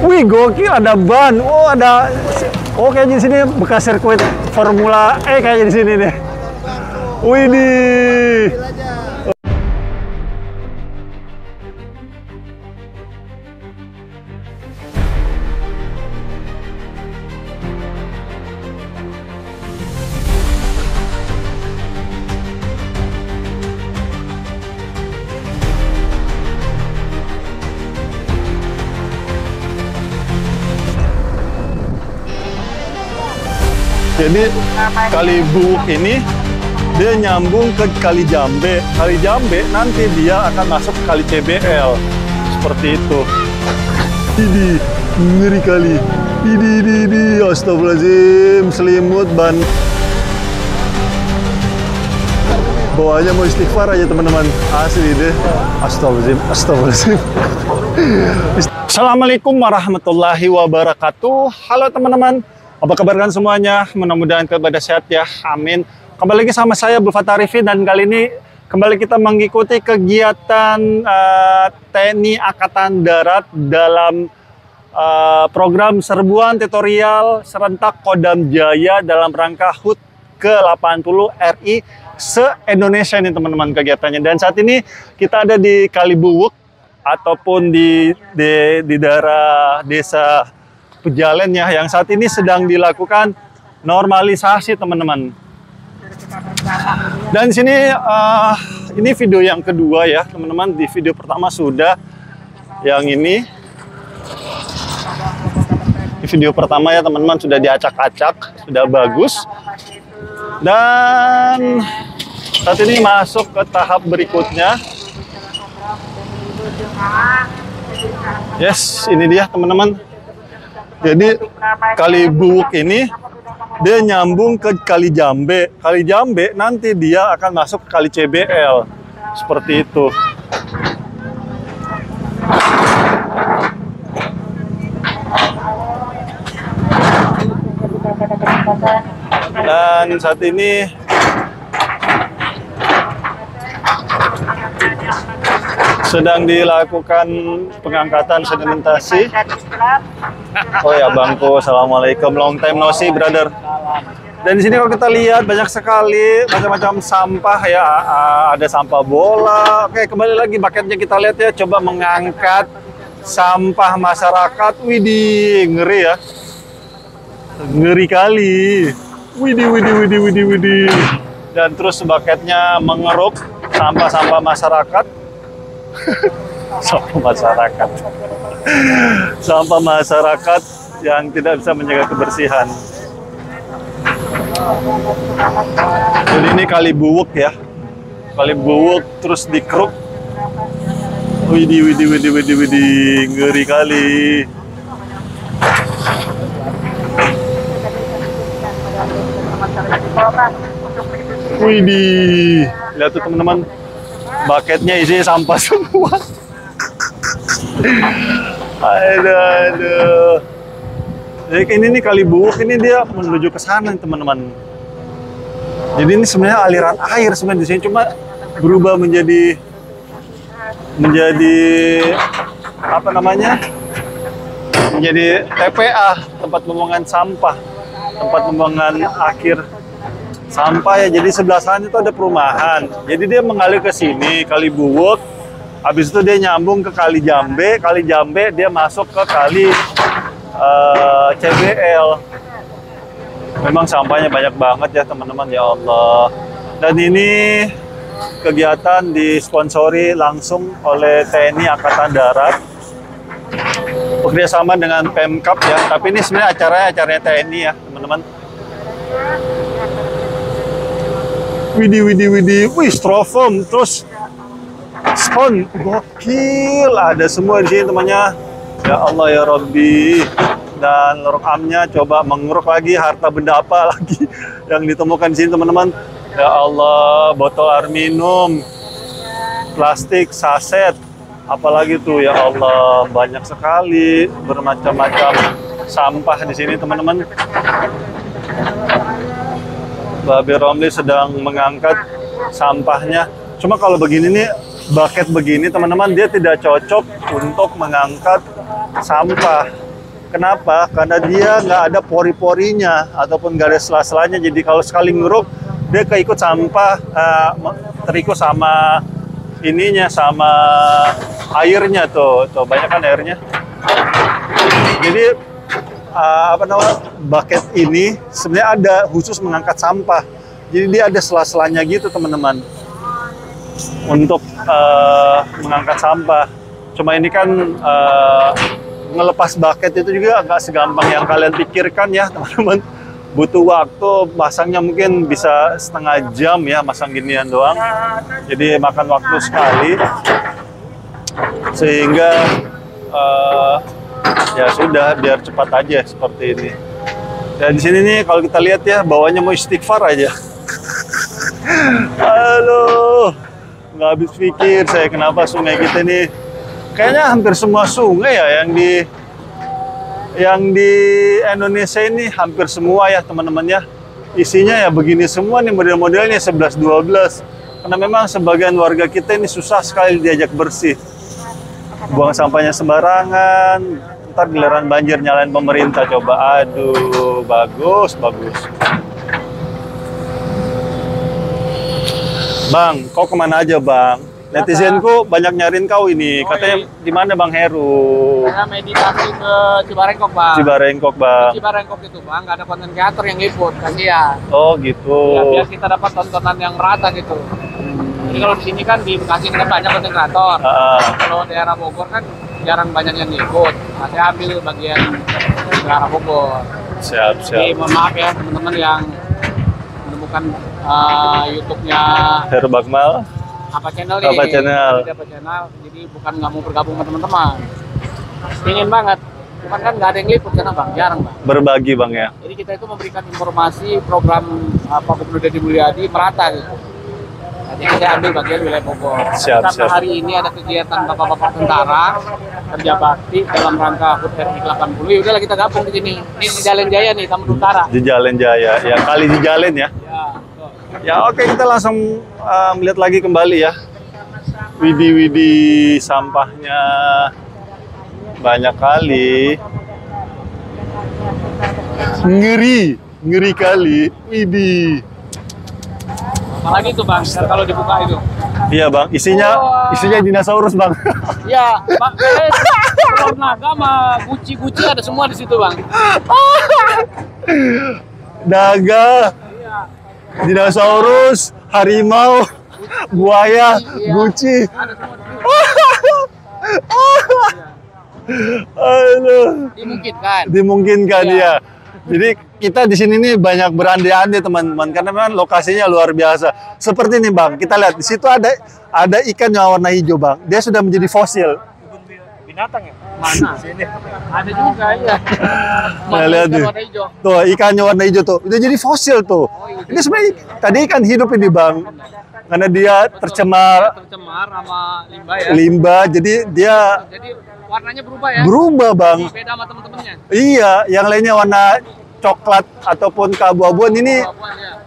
Wih, gokil, ada ban. Oh, ada. Oh, kayaknya di sini bekas sirkuit Formula E kayaknya di sini nih. Wih, nih. Jadi Kali Buwuk ini dia nyambung ke Kali Jambe. Kali Jambe nanti dia akan masuk ke Kali CBL. Seperti itu. Ini ngeri kali. Ini astagfirullahaladzim, selimut ban. Bawahnya mau istighfar aja teman-teman. Asli deh. Astagfirullahaladzim. Assalamualaikum warahmatullahi wabarakatuh. Halo teman-teman. Apa kabar kan semuanya? Mudah-mudahan kepada sehat ya. Amin. Kembali lagi sama saya Bulfat Arifin, dan kali ini kembali kita mengikuti kegiatan TNI Angkatan Darat dalam program serbuan tutorial serentak Kodam Jaya dalam rangka HUT ke-80 RI se-Indonesia ini teman-teman kegiatannya. Dan saat ini kita ada di Kali Buwuk ataupun di daerah desa Pejalen ya, yang saat ini sedang dilakukan normalisasi teman-teman. Dan sini ini video yang kedua ya teman-teman. Di video pertama sudah, yang ini di video pertama ya teman-teman sudah diacak-acak, sudah bagus. Dan saat ini masuk ke tahap berikutnya. Yes, ini dia teman-teman. Jadi Kali Buwuk ini dia nyambung ke Kali Jambe. Kali Jambe nanti dia akan masuk ke Kali CBL. Seperti itu. Dan saat ini sedang dilakukan pengangkatan sedimentasi. Oh ya bangku, assalamualaikum, long time no see brother. Dan di sini kalau kita lihat banyak sekali macam-macam sampah ya, ada sampah bola. Oke, kembali lagi bucketnya kita lihat ya, coba mengangkat sampah masyarakat. Widih, ngeri ya, ngeri kali. Widih. Dan terus bucketnya mengeruk sampah-sampah masyarakat. Sampah masyarakat yang tidak bisa menjaga kebersihan. Jadi ini Kali Buwuk ya, Kali Buwuk terus dikeruk. Widih, ngeri kali. Widih, lihat tuh teman-teman, bucketnya isinya sampah semua. Aduh. Jadi ini nih Kali Buwuk ini dia menuju ke sana teman-teman. Jadi ini sebenarnya aliran air sebenarnya di sini, cuma berubah menjadi apa namanya? Menjadi TPA, tempat pembuangan sampah, tempat pembuangan akhir sampah ya. Jadi sebelah sana itu ada perumahan. Jadi dia mengalir ke sini Kali Buwuk. Habis itu dia nyambung ke Kali Jambe. Kali Jambe dia masuk ke Kali CBL. Memang sampahnya banyak banget ya teman-teman, ya Allah. Dan ini kegiatan disponsori langsung oleh TNI Angkatan Darat bekerjasama dengan Pemkap ya. Tapi ini sebenarnya acaranya TNI ya teman-teman. Widih, wih, styrofoam, terus spon, gokil, ada semua di sini temannya. Ya Allah ya Rabbi. Dan lorong amnya coba mengeruk lagi harta benda apa lagi yang ditemukan di sini teman-teman. Ya Allah, botol air minum, plastik, saset, apalagi tuh ya Allah, banyak sekali bermacam-macam sampah di sini teman-teman. Babe Romli sedang mengangkat sampahnya. Cuma kalau begini nih, bucket begini teman-teman, dia tidak cocok untuk mengangkat sampah. Kenapa? Karena dia nggak ada pori-porinya ataupun nggak ada sela-selanya. Jadi kalau sekali ngeruk, dia keikut sampah, terikut sama ininya, sama airnya tuh banyak kan airnya. Jadi apa namanya, bucket ini sebenarnya ada khusus mengangkat sampah. Jadi dia ada sela-selanya gitu teman-teman untuk mengangkat sampah. Cuma ini kan ngelepas bucket itu juga nggak segampang yang kalian pikirkan ya teman-teman. Butuh waktu, masangnya mungkin bisa setengah jam ya, masang ginian doang. Jadi makan waktu sekali. Sehingga ya sudah, biar cepat aja seperti ini. Dan di sini nih kalau kita lihat ya, bawahnya mau istighfar aja. Halo, nggak habis pikir saya kenapa sungai kita ini kayaknya hampir semua sungai ya yang di Indonesia ini hampir semua ya teman-teman ya. Isinya ya begini semua nih model-modelnya 11-12. Karena memang sebagian warga kita ini susah sekali diajak bersih. Buang sampahnya sembarangan, ntar giliran banjir nyalain pemerintah coba. Aduh, bagus. Bang, kau kemana aja bang? Netizenku banyak nyariin kau ini. Katanya di mana Bang Heru? Saya meditasi ke Cibarengkok, Bang. Cibarengkok, Bang. Di Cibarengkok itu, Bang, nggak ada konten kreator yang liput, kasihan. Oh, gitu. Ya, biar kita dapat tontonan yang merata gitu. Jadi kalau di sini kan di Bekasi kan banyak konten kreator. Kalau daerah Bogor kan jarang banyak yang liput. Nah, saya ambil bagian daerah Bogor. Siap. Jadi mohon maaf ya teman-teman yang menemukan YouTube-nya Heru Bakmal. apa channel nih? Apa channel? Apa channel? Jadi bukan nggak mau bergabung sama teman-teman. Ingin banget. Cuman kan nggak ada yang liput karena Bang, jarang Bang. Berbagi Bang ya. Jadi kita itu memberikan informasi program Pak Gubernur Deddy Mulyadi merata gitu. Jadi kita ambil bagian wilayah Bogor. Karena hari ini ada kegiatan bapak-bapak tentara kerja bakti dalam rangka HUT RI 80. Ya udahlah kita gabung di sini. Ini di Jalan Jaya nih, Taman Utara. Di Jalan Jaya. Ya kali di Jalan ya. Ya oke, kita langsung melihat lagi kembali ya. Widih sampahnya banyak kali. Ngeri kali. Widih. Apalagi itu Bang, kalau dibuka itu. Iya Bang, isinya dinosaurus Bang. Iya, Bang. Telur naga sama guci ada semua di situ Bang. Naga, dinosaurus, harimau, buaya, guci. Aduh. Dimungkinkan ya. Jadi kita di sini nih banyak berandai-andai teman-teman karena memang lokasinya luar biasa. Seperti ini Bang, kita lihat di situ ada ikan yang warna hijau Bang. Dia sudah menjadi fosil. Binatang ya? Mana? Sini. Ada juga ya. Nah, lihat nih. Tuh ikannya warna hijau tuh. Udah jadi fosil tuh. Ini sebenarnya tadi ikan hidup ini Bang. Karena dia tercemar sama limbah ya. Limbah, jadi dia warnanya berubah ya? Berubah Bang. Beda sama temen-temennya? Iya, yang lainnya warna coklat ataupun keabu-abuan, ini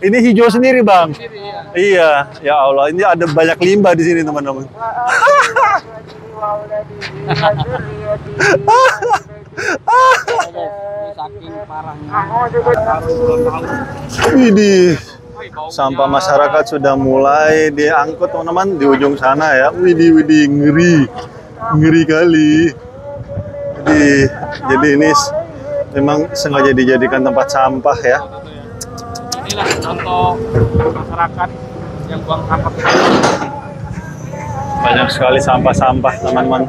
hijau sendiri Bang. Iya, ya Allah, ini ada banyak limbah di sini teman-teman. Saking parahnya. Widih, sampah masyarakat sudah mulai diangkut teman-teman di ujung sana ya. Widih, ngeri kali. Jadi ini memang sengaja dijadikan tempat sampah ya. Inilah contoh masyarakat yang buang sampah. Banyak sekali sampah-sampah teman-teman.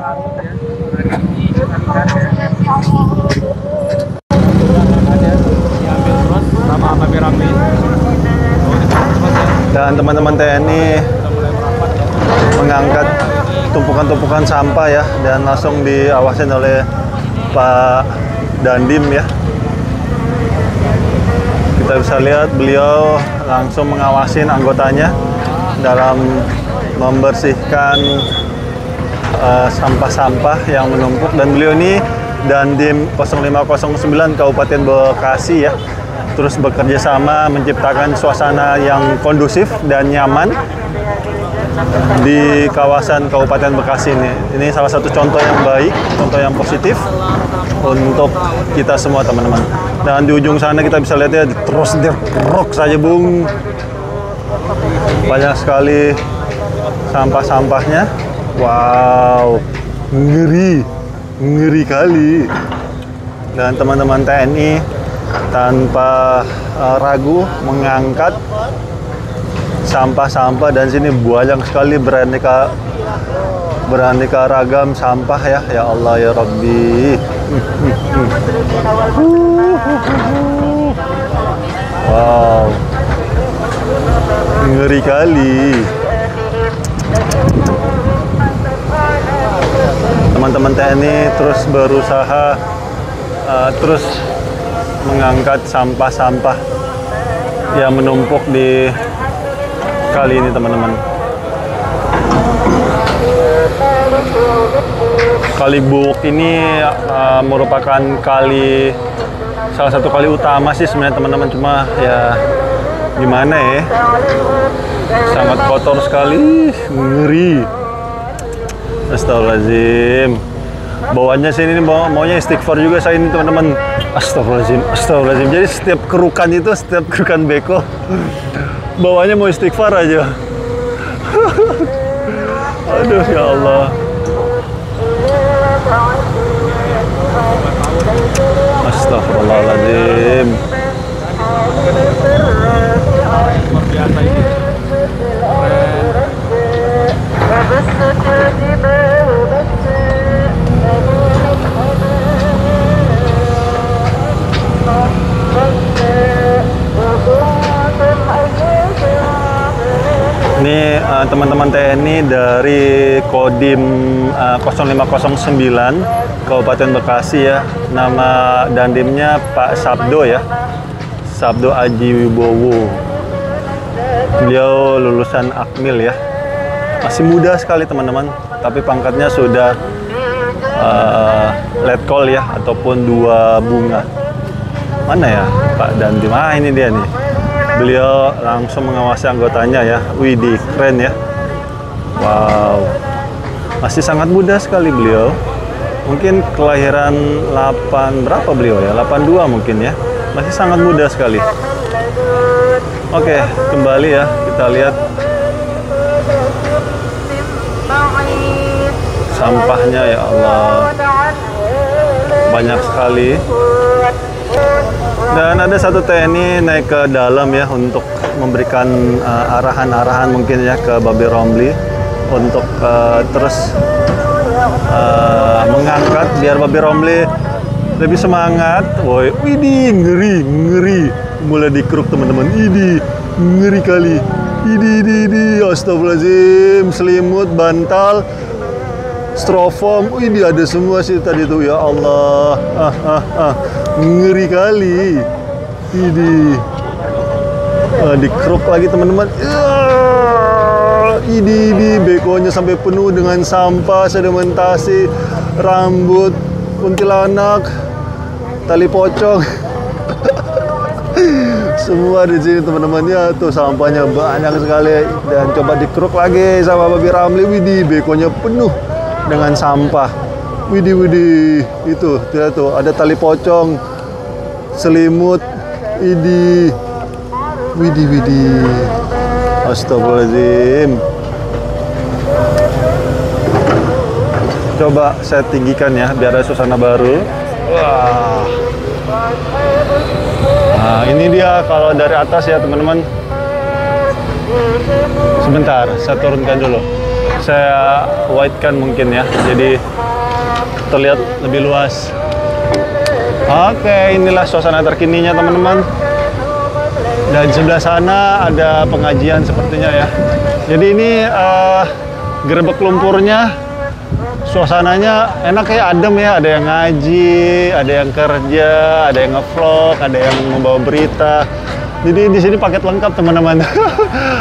Dan teman-teman TNI mengangkat tumpukan-tumpukan sampah ya, dan langsung diawasin oleh Pak Dandim ya. Kita bisa lihat beliau langsung mengawasin anggotanya dalam membersihkan sampah-sampah yang menumpuk, dan beliau ini Dandim 0509 Kabupaten Bekasi ya, terus bekerja sama menciptakan suasana yang kondusif dan nyaman di kawasan Kabupaten Bekasi ini. Ini salah satu contoh yang baik, contoh yang positif untuk kita semua teman-teman. Dan di ujung sana kita bisa lihat ya, terus derok saja bung. Banyak sekali sampah-sampahnya. Wow, ngeri, ngeri kali. Dan teman-teman TNI tanpa ragu mengangkat sampah-sampah, dan sini banyak sekali beraneka ragam sampah ya. Ya Allah ya Rabbi. Wow, ngeri kali. Teman-teman TNI terus berusaha terus mengangkat sampah-sampah yang menumpuk di kali ini teman-teman. Kali Buwok ini merupakan salah satu kali utama sih sebenarnya teman-teman, cuma ya gimana ya, sangat kotor sekali, ngeri. Astagfirullahaladzim. Bawaannya sini ini maunya istighfar juga saya ini teman-teman. Astagfirullahaladzim, astagfirullahaladzim. Jadi setiap kerukan beko bawahnya mau istighfar aja. Aduh ya Allah. Astagfirullahaladzim. Luar biasa ini. Ini teman-teman TNI dari Kodim 0509 Kabupaten Bekasi ya. Nama dandimnya Pak Sabdo ya, Sabdo Aji Wibowo. Beliau lulusan Akmil ya. Masih muda sekali teman-teman, tapi pangkatnya sudah letkol ya, ataupun 2 bunga. Mana ya Pak Dandim? Ah, ini dia nih. Beliau langsung mengawasi anggotanya ya. Widih, keren ya. Wow, masih sangat muda sekali beliau. Mungkin kelahiran 8 berapa beliau ya? 82 mungkin ya. Masih sangat muda sekali. Oke, kembali ya, kita lihat sampahnya ya Allah, banyak sekali. Dan ada satu TNI naik ke dalam ya untuk memberikan arahan-arahan mungkin ya ke Babi Romli untuk terus mengangkat biar Babi Romli lebih semangat. Woi, widih, ngeri, mulai dikeruk teman-teman. Idih, ngeri kali. Idih, astagfirullahaladzim, selimut, bantal, styrofoam, ini ada semua sih tadi tuh ya Allah. Ngeri kali. Ini dikeruk lagi teman-teman. Ini bekonya sampai penuh dengan sampah, sedimentasi, rambut kuntilanak, tali pocong. Semua di sini teman-teman ya, tuh sampahnya banyak sekali, dan coba dikeruk lagi sama Babi Ramli. Widih, bekonya penuh dengan sampah. Widih, itu lihat tuh, ada tali pocong, selimut. Widih. Astagfirullahaladzim. Coba saya tinggikan ya biar ada suasana baru. Wah. Nah, ini dia kalau dari atas ya teman-teman. Sebentar, saya turunkan dulu. Saya wide-kan mungkin ya, jadi terlihat lebih luas. Oke, inilah suasana terkininya teman-teman. Dan sebelah sana ada pengajian sepertinya ya. Jadi ini gerbek lumpurnya, suasananya enak ya, adem ya. Ada yang ngaji, ada yang kerja, ada yang ngevlog, ada yang membawa berita. Jadi di sini paket lengkap teman-teman.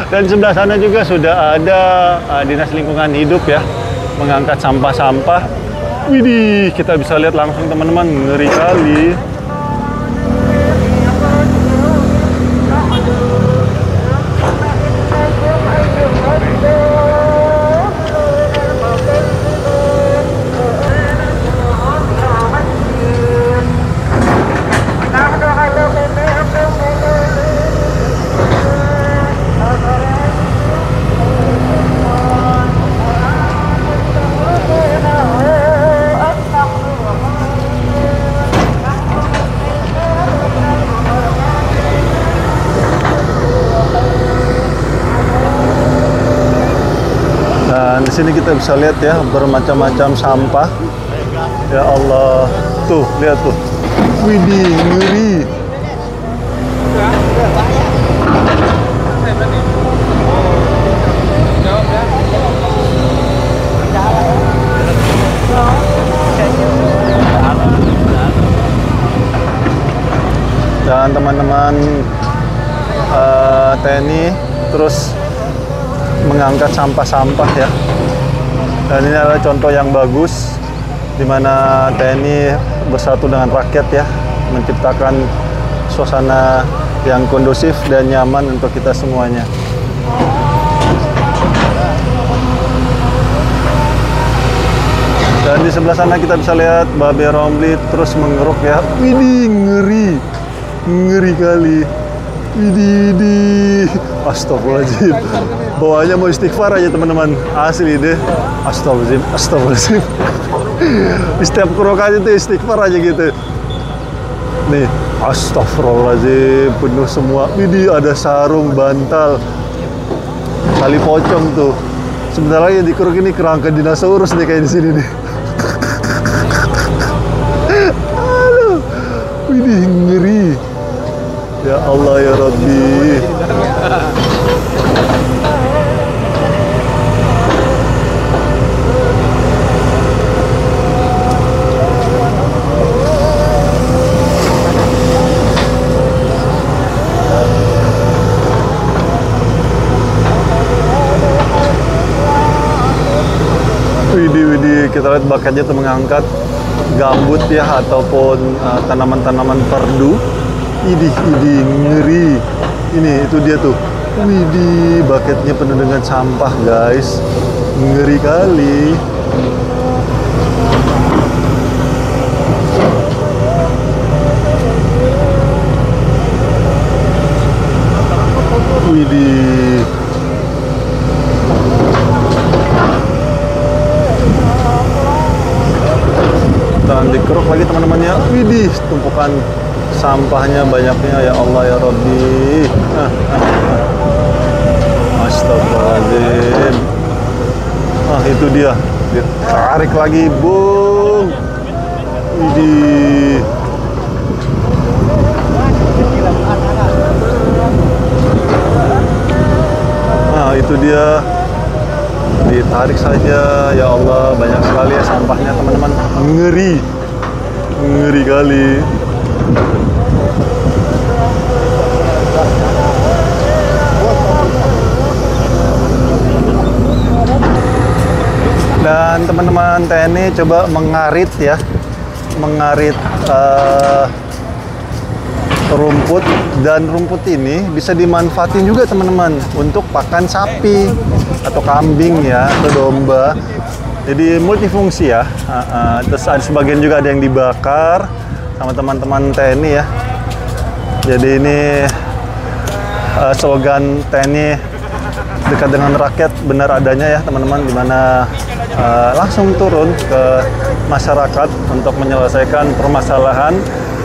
Dan sebelah sana juga sudah ada dinas lingkungan hidup ya, mengangkat sampah-sampah. Widih, kita bisa lihat langsung teman-teman, ngeri kali. sini kita bisa lihat ya bermacam-macam sampah. Ya Allah, tuh lihat tuh, widih ngeri. Dan teman-teman TNI terus mengangkat sampah-sampah ya. Dan ini adalah contoh yang bagus di mana TNI bersatu dengan rakyat ya, menciptakan suasana yang kondusif dan nyaman untuk kita semuanya. Dan di sebelah sana kita bisa lihat Babe Romli terus mengeruk ya. Widih, ngeri. Ngeri kali. Widih. Astagfirullahaladzim. Bawahnya mau istighfar aja teman-teman. Asli deh. Astagfirullahaladzim. Astagfirullahaladzim. Di setiap kerokan itu istighfar aja gitu. Nih. Astagfirullahaladzim. Penuh semua. Widih, ada sarung, bantal. Tali pocong tuh. Sebentar lagi di keruk ini kerangka dinosaurus nih kayak di sini nih. Aduh. Widih, ngeri. Ya Allah ya Rabbi. Widih, kita lihat bakatnya tuh mengangkat gambut ya ataupun tanaman-tanaman perdu. Idih, ngeri. Ini, itu dia tuh. Widih, baketnya penuh dengan sampah, guys. Ngeri kali. Widih. Dan dikeruk lagi teman-temannya. Widih, tumpukan sampahnya banyaknya ya Allah ya Rabbi. Astagfirullahaladzim. Itu dia. Ditarik lagi, bung. Widih. Itu dia. Ditarik saja ya Allah, banyak sekali ya sampahnya teman-teman. Ngeri. Ngeri kali. Dan teman-teman TNI coba mengarit ya, mengarit rumput, dan rumput ini bisa dimanfaatin juga teman-teman untuk pakan sapi atau kambing ya, atau domba. Jadi multifungsi ya. Terus ada sebagian juga ada yang dibakar sama teman-teman TNI ya. Jadi ini slogan TNI dekat dengan rakyat benar adanya ya teman-teman, dimana langsung turun ke masyarakat untuk menyelesaikan permasalahan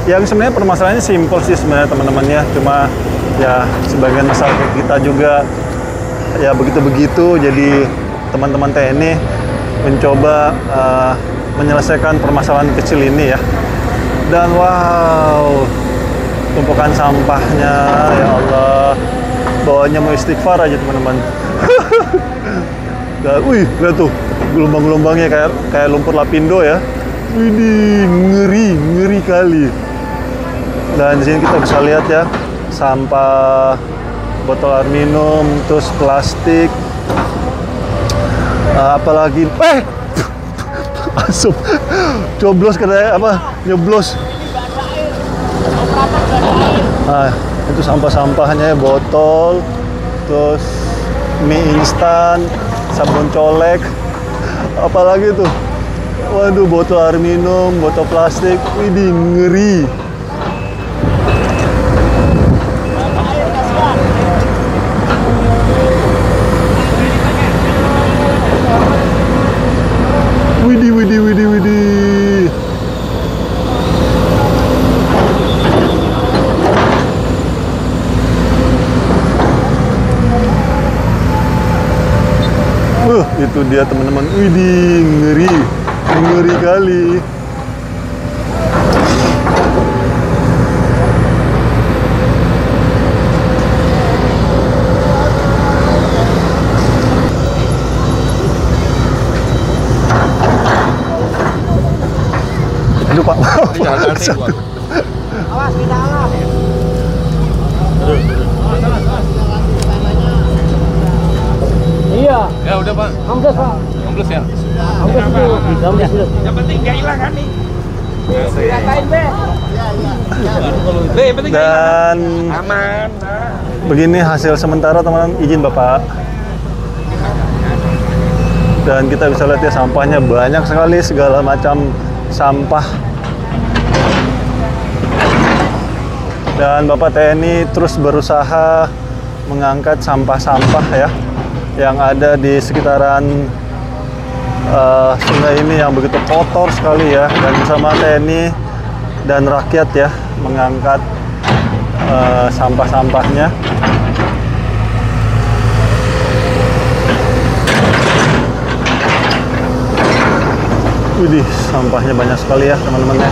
yang sebenarnya permasalahannya simpel sih sebenarnya teman-teman ya, cuma ya sebagian masyarakat kita juga ya begitu-begitu. Jadi teman-teman TNI mencoba menyelesaikan permasalahan kecil ini ya. Dan wow, tumpukan sampahnya ya Allah, bawahnya mau istighfar aja teman-teman. Dan, wih, lihat tuh gelombang-gelombangnya kayak lumpur lapindo ya. Widih, ngeri kali. Dan di sini kita bisa lihat ya, sampah botol air minum, terus plastik, apalagi asup, coblos katanya apa, nyoblos. Itu sampah-sampahnya ya, botol, terus mie instan, sabun colek, apalagi tuh. Waduh, botol air minum, botol plastik, widih, ngeri. Widih. Itu dia teman-teman. Widih, ngeri. Ngeri kali. Aduh Pak. Awas di dalam. Iya. Ya udah Pak. Ambles Pak. Ambles ya. Ambles dulu. Ambles dulu. Yang penting nggak hilang kan nih. Dikatain Be. Be, penting Dan aman. begini hasil sementara teman-teman, izin Bapak. Dan kita bisa lihat ya sampahnya banyak sekali, segala macam sampah. Dan Bapak TNI terus berusaha mengangkat sampah-sampah ya yang ada di sekitaran sungai ini yang begitu kotor sekali ya, dan bersama TNI dan rakyat ya mengangkat sampah-sampahnya. Widih, sampahnya banyak sekali ya teman-teman ya.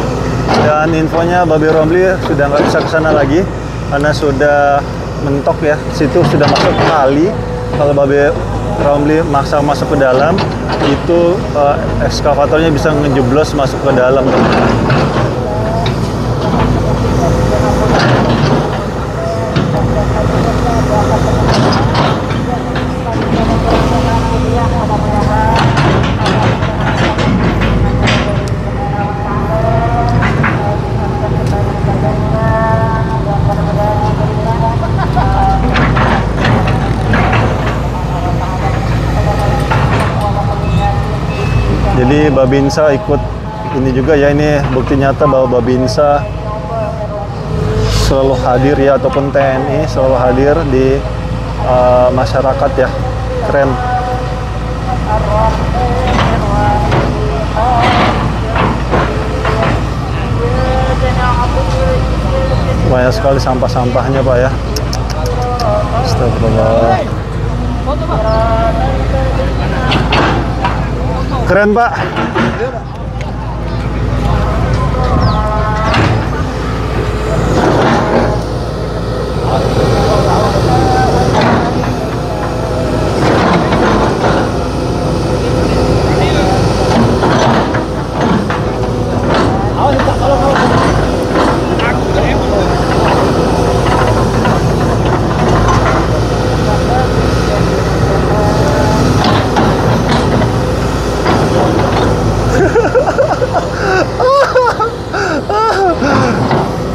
Dan infonya Babe Romli sudah nggak bisa ke sana lagi karena sudah mentok ya. Situ sudah masuk kali. Kalau Babe Romli maksa masuk ke dalam, itu ekskavatornya bisa ngejeblos masuk ke dalam teman-teman. Jadi Babinsa ikut ini juga ya, ini bukti nyata bahwa Babinsa selalu hadir ya, ataupun TNI selalu hadir di masyarakat ya. Keren. Banyak sekali sampah-sampahnya Pak ya. Astagfirullah. Keren Pak.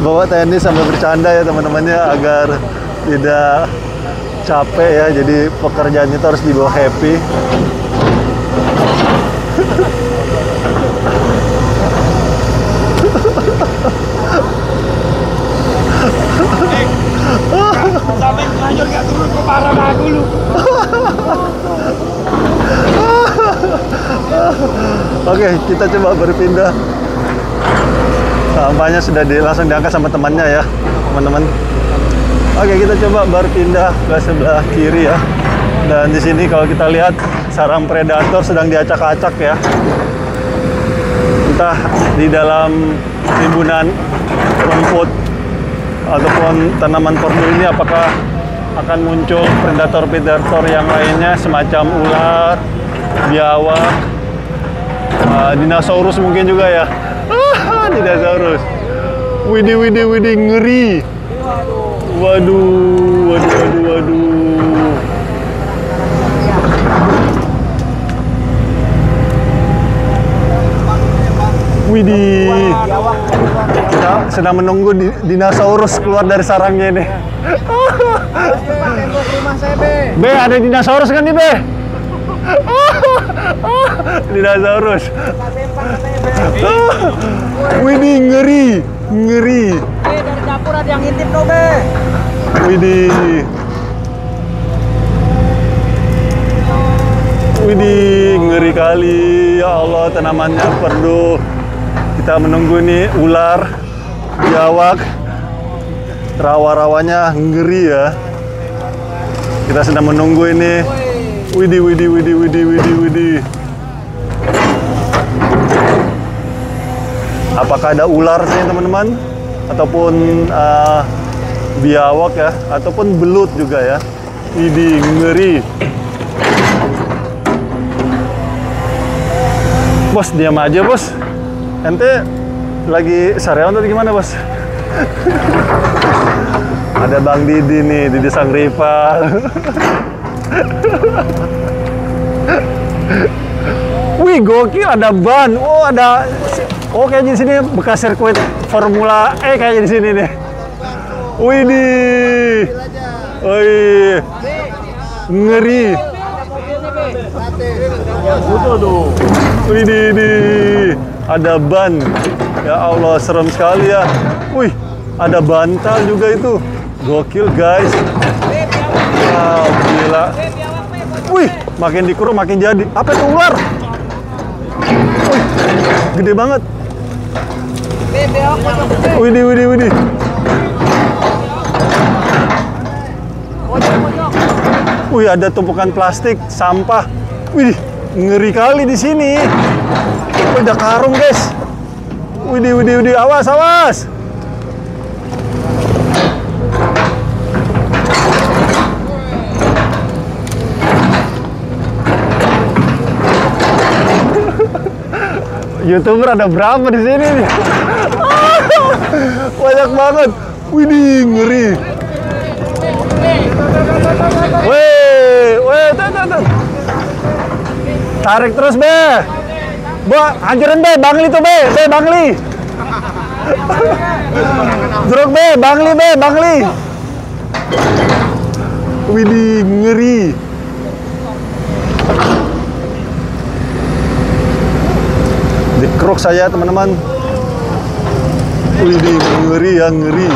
Bapak TNI sambil bercanda ya teman-temannya agar tidak capek ya, jadi pekerjaan itu harus dibawa happy. Sampai lanjut nggak turun ke parah aku lu. Oke, kita coba berpindah. Sampahnya sudah langsung diangkat sama temannya ya, teman-teman. Oke, kita coba berpindah ke sebelah kiri ya. Dan di sini kalau kita lihat sarang predator sedang diacak-acak ya. Entah di dalam timbunan rumput ataupun tanaman perdu ini apakah akan muncul predator-predator yang lainnya semacam ular, biawak, dinosaurus mungkin juga ya. Dinosaurus. Widih, widih, widih, ngeri. Waduh, waduh, waduh, waduh. Widih. Kita sedang menunggu dinosaurus keluar dari sarangnya ini. Be, ada dinosaurus kan nih, Be? Dinosaurus. Widih, ngeri, ngeri. Dari dapur ada yang ngintip no Be. Widih. Widih, ngeri kali. Ya Allah, tanamannya perdu. Kita menunggu nih ular, biawak, rawa-rawanya ngeri ya. Kita sedang menunggu ini Widih, widih, widih, widih, widih, widih. Apakah ada ular sih teman-teman? Ataupun biawak ya? Ataupun belut juga ya? Widih, ngeri. Bos, diam aja bos. Ente lagi sarapan atau gimana bos? Ada Bang Didi nih, Didi Sang Rival. Wih, gokil, ada ban. Oh, ada. Oh, kayaknya di sini bekas sirkuit Formula E kayaknya di sini nih. Wih, nih. Wih. Ngeri. Wih, nih. Ada ban. Ya Allah, serem sekali ya. Wih, ada bantal juga itu. Gokil, guys. Wow, gila. Wih, makin dikurung makin jadi. Apa itu ular? Wih, gede banget. Widih, widih, widih. Wih, ada tumpukan plastik, sampah. Wih, ngeri kali di sini. Wih, ada karung, guys. Widih, widih, widih. Awas, awas. YouTuber ada berapa di sini nih? Banyak banget. Widih, ngeri. Weh, tarik terus, Be. Hancurin, Be. Bangli tuh, Be. Bangli. Jeruk, Be. Bangli. Widih, ngeri. Dikeruk saya, teman-teman. Widih, ngeri ya, ngeri.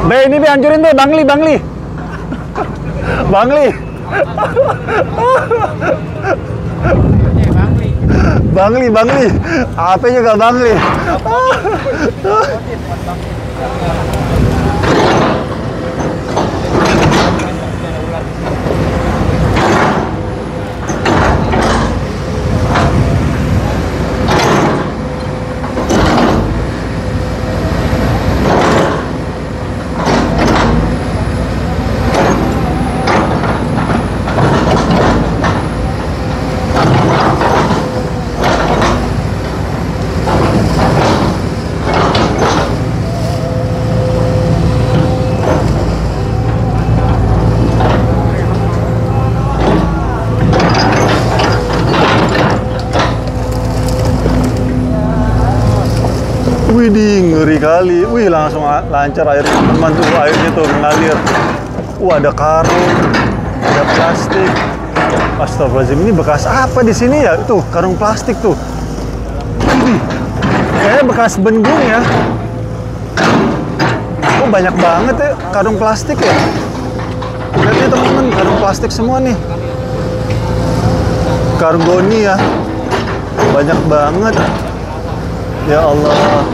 Be, ini Be, hancurin Be, Bangli. Bangli. Apa juga Bangli. Widih, ngeri kali. Wih, langsung lancar airnya, teman-teman. Tuh, airnya tuh mengalir. Ada karung, ada plastik. Astagfirullahaladzim, ini bekas apa di sini ya? Tuh, karung plastik tuh. Widih, kayaknya bekas bendung ya. Oh, banyak banget ya karung plastik ya. Lihat nih teman-teman, karung plastik semua nih. Karung goni ya. Banyak banget. Ya Allah.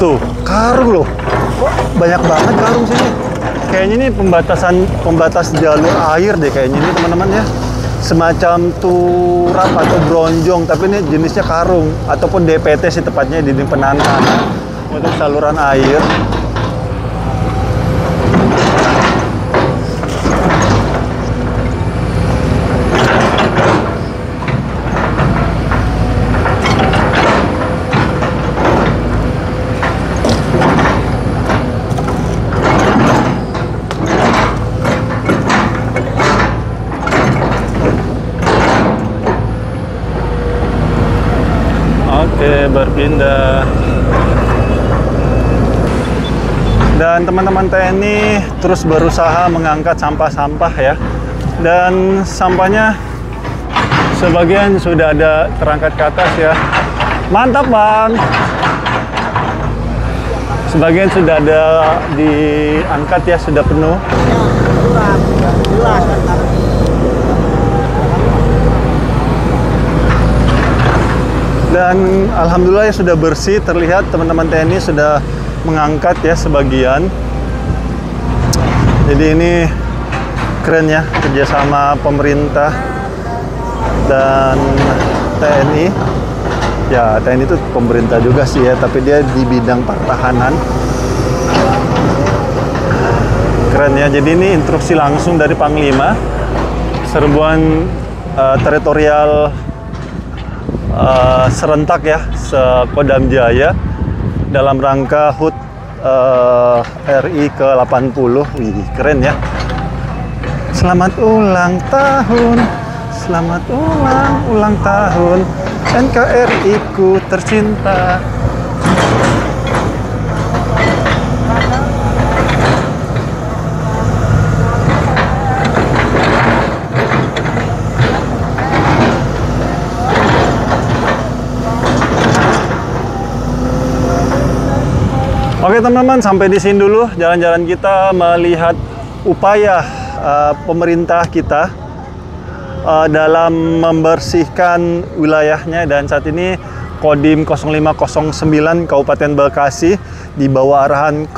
Tuh, karung loh. Kok banyak banget karung sini? Kayaknya ini pembatas jalur air deh kayaknya ini, teman-teman ya. Semacam turap atau bronjong, tapi ini jenisnya karung ataupun DPT sih tepatnya, dinding penantang untuk saluran air. Oke, berpindah. Dan teman-teman TNI terus berusaha mengangkat sampah-sampah ya. Dan sampahnya Sebagian sudah ada terangkat ke atas ya. Mantap Bang. Sebagian sudah ada diangkat ya, sudah penuh. Dan alhamdulillah ya sudah bersih, terlihat teman-teman TNI sudah mengangkat ya sebagian. Jadi ini keren ya, kerjasama pemerintah dan TNI. Ya TNI itu pemerintah juga sih ya, tapi dia di bidang pertahanan. Keren ya, jadi ini instruksi langsung dari Panglima, serbuan teritorial serentak ya, Kodam Jaya dalam rangka HUT RI ke-80. Wih, keren ya. Selamat ulang tahun, selamat ulang tahun NKRI ku tercinta. Oke teman-teman, sampai di sini dulu jalan-jalan kita melihat upaya pemerintah kita dalam membersihkan wilayahnya. Dan saat ini Kodim 0509 Kabupaten Bekasi di bawah arahan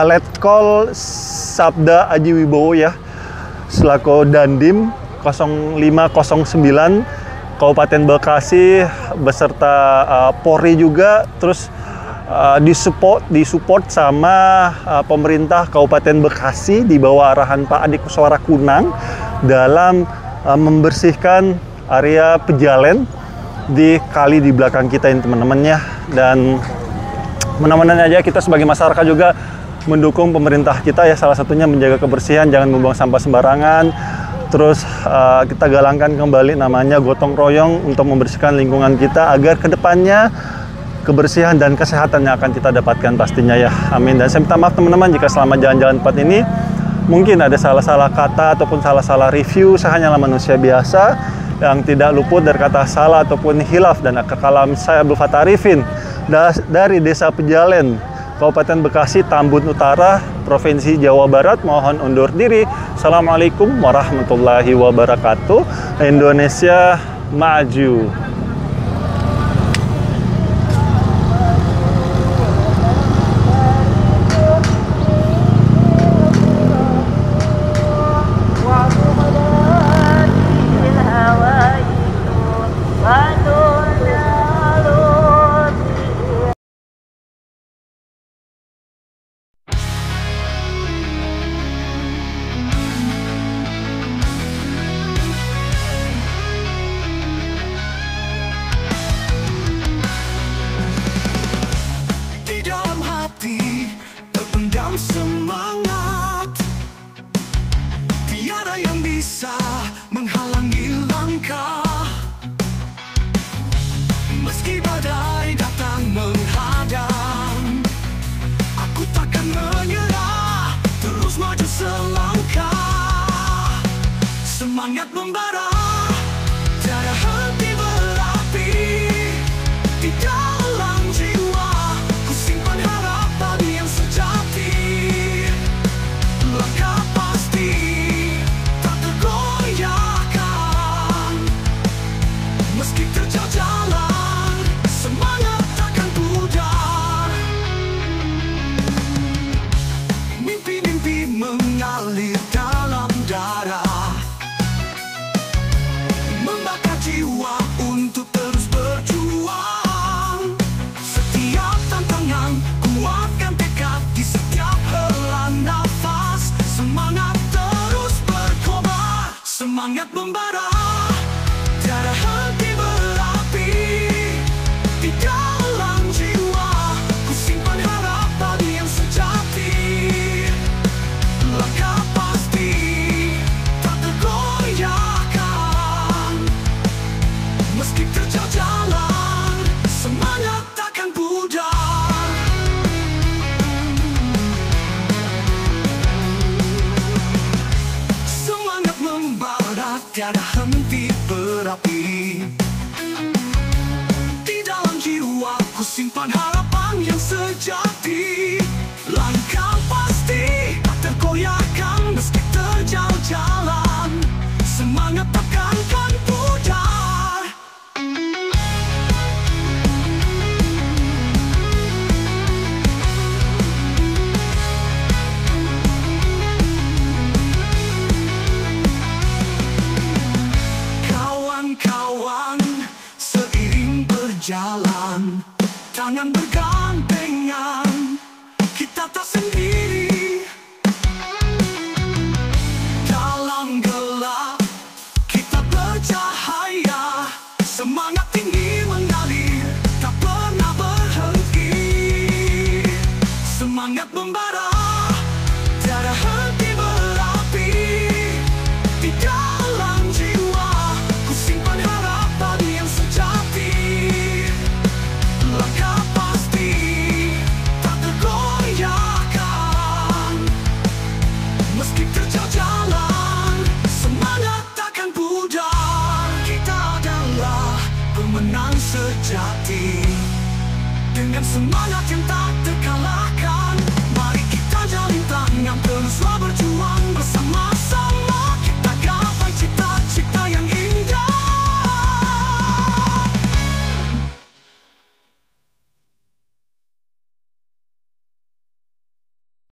Letkol Sabda Aji Wibowo ya, selaku Dandim 0509 Kabupaten Bekasi beserta Polri juga, terus disupport sama pemerintah Kabupaten Bekasi di bawah arahan Pak Adi Kuswara Kunang dalam membersihkan area pejalen di kali di belakang kita ini teman-teman ya. Dan mudah-mudahan aja kita sebagai masyarakat juga mendukung pemerintah kita ya, salah satunya menjaga kebersihan, jangan membuang sampah sembarangan. Terus kita galangkan kembali namanya gotong royong untuk membersihkan lingkungan kita agar kedepannya kebersihan dan kesehatan yang akan kita dapatkan pastinya ya. Amin. Dan saya minta maaf teman-teman jika selama jalan-jalan tempat ini mungkin ada salah-salah kata ataupun salah-salah review. Saya hanyalah manusia biasa yang tidak luput dari kata salah ataupun hilaf dan akhir kalam. Saya Abdul Fattah Arifin dari Desa Pejalen, Kabupaten Bekasi, Tambun Utara, Provinsi Jawa Barat. Mohon undur diri. Assalamualaikum warahmatullahi wabarakatuh. Indonesia maju. Semangat, tiada yang bisa menghalangi langkah. Meski badai datang menghadang, aku takkan menyerah, terus maju selangkah. Semangat membara, tiada henti berapi di dalam jiwa. Ku simpan harapan yang sejati. Langkah pasti tak tergoyahkan, meski terjal jalan, semangat takkan pudar. Mimpi-mimpi mengalir dalam darah, membakar jiwa untuk terus berjuang. Setiap tantangan kuatkan tekad di setiap helaan nafas. Semangat terus berkobar, semangat membara, tiada henti berapi di dalam jiwa. Ku simpan harapan yang sejati. Langkah pasti tak tergoyahkan, meski terjal jalan, semangat takkan pudar. Semangat membara, tiada henti berapi. berapi. Di dalam jiwaku simpan harapan yang sejati.